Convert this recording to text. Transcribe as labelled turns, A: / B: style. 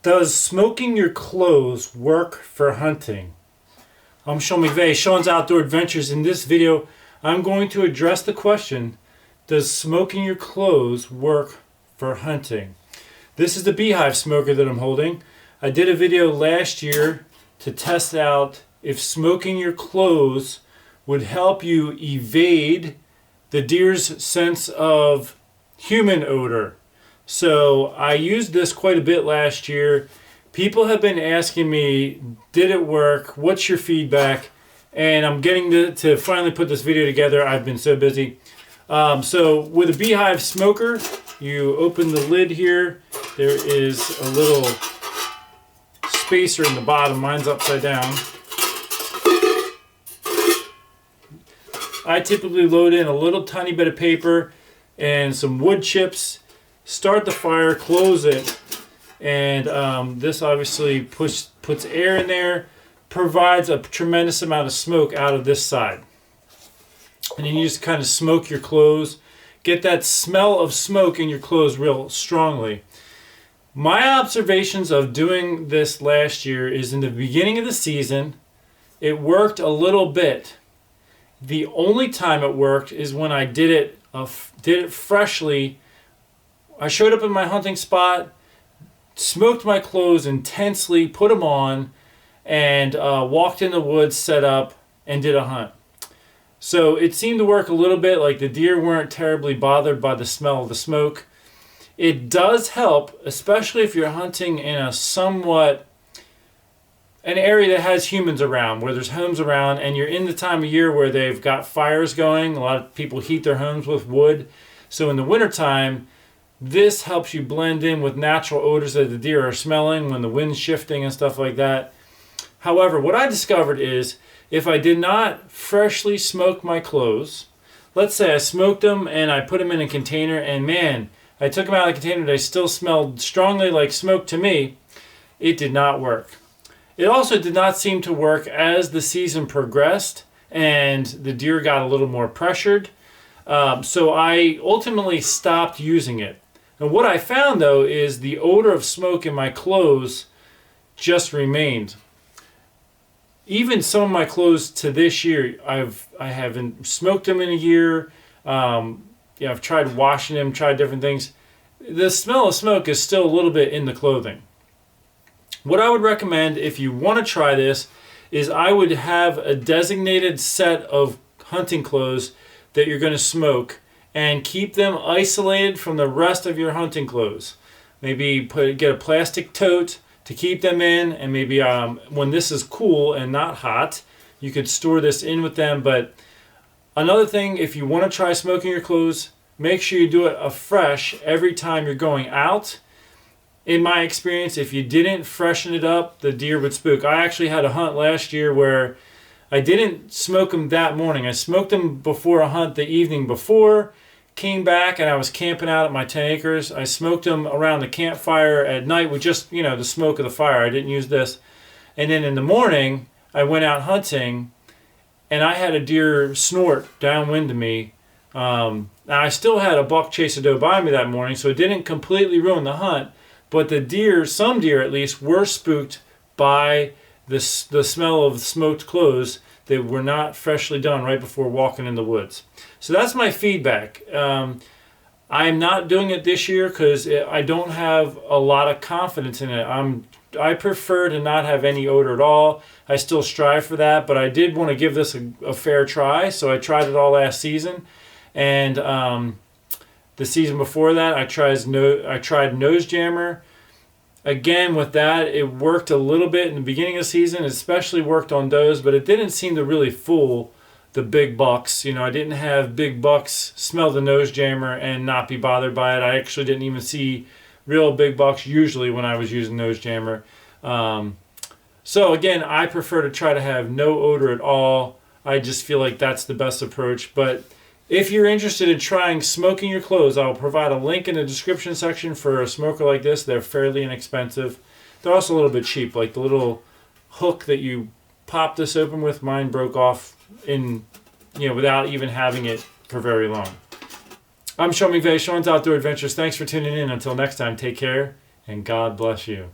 A: Does smoking your clothes work for hunting? I'm Sean McVeigh, Sean's Outdoor Adventures. In this video, I'm going to address the question, does smoking your clothes work for hunting? This is the Beehive smoker that I'm holding. I did a video last year to test out if smoking your clothes would help you evade the deer's sense of human odor. So I used this quite a bit last year. People have been asking me, did it work? What's your feedback? And I'm getting to finally put this video together. I've been so busy. So with a Beehive smoker, you open the lid here. There is a little spacer in the bottom. Mine's upside down. I typically load in a little tiny bit of paper and some wood chips. Start the fire, close it, and this obviously puts air in there, provides a tremendous amount of smoke out of this side. And then you just kind of smoke your clothes, get that smell of smoke in your clothes real strongly. My observations of doing this last year is in the beginning of the season, it worked a little bit. The only time it worked is when I did it freshly. I showed up in my hunting spot, smoked my clothes intensely, put them on, and walked in the woods, set up, and did a hunt. So it seemed to work a little bit, like the deer weren't terribly bothered by the smell of the smoke. It does help, especially if you're hunting in an area that has humans around, where there's homes around, and you're in the time of year where they've got fires going. A lot of people heat their homes with wood. So in the wintertime, this helps you blend in with natural odors that the deer are smelling when the wind's shifting and stuff like that. However, what I discovered is if I did not freshly smoke my clothes, let's say I smoked them and I put them in a container and man, I took them out of the container, they still smelled strongly like smoke to me, it did not work. It also did not seem to work as the season progressed and the deer got a little more pressured. So I ultimately stopped using it. And what I found though is the odor of smoke in my clothes just remained. Even some of my clothes to this year, I haven't smoked them in a year. I've tried washing them, tried different things. The smell of smoke is still a little bit in the clothing. What I would recommend if you want to try this is I would have a designated set of hunting clothes that you're going to smoke and keep them isolated from the rest of your hunting clothes. Maybe get a plastic tote to keep them in, and maybe when this is cool and not hot, you could store this in with them. But another thing, if you want to try smoking your clothes, make sure you do it afresh every time you're going out. In my experience, if you didn't freshen it up, the deer would spook. I actually had a hunt last year where I didn't smoke them that morning. I smoked them before a hunt the evening before, came back and I was camping out at my 10 acres. I smoked them around the campfire at night with just, the smoke of the fire. I didn't use this. And then in the morning, I went out hunting and I had a deer snort downwind of me. Now I still had a buck chase a doe by me that morning, so it didn't completely ruin the hunt. But the deer, some deer at least, were spooked by the smell of smoked clothes that were not freshly done right before walking in the woods. So that's my feedback. I'm not doing it this year because I don't have a lot of confidence in it. I prefer to not have any odor at all. I still strive for that, but I did want to give this a fair try, so I tried it all last season. And the season before that, I tried Nose Jammer. Again, with that, it worked a little bit in the beginning of the season, especially worked on does, but it didn't seem to really fool the big bucks. I didn't have big bucks smell the Nose Jammer and not be bothered by it. I actually didn't even see real big bucks usually when I was using Nose Jammer. So again, I prefer to try to have no odor at all. I just feel like that's the best approach. But if you're interested in trying smoking your clothes, I'll provide a link in the description section for a smoker like this. They're fairly inexpensive. They're also a little bit cheap, like the little hook that you pop this open with. Mine broke off without even having it for very long. I'm Sean McVeigh, Sean's Outdoor Adventures. Thanks for tuning in. Until next time, take care, and God bless you.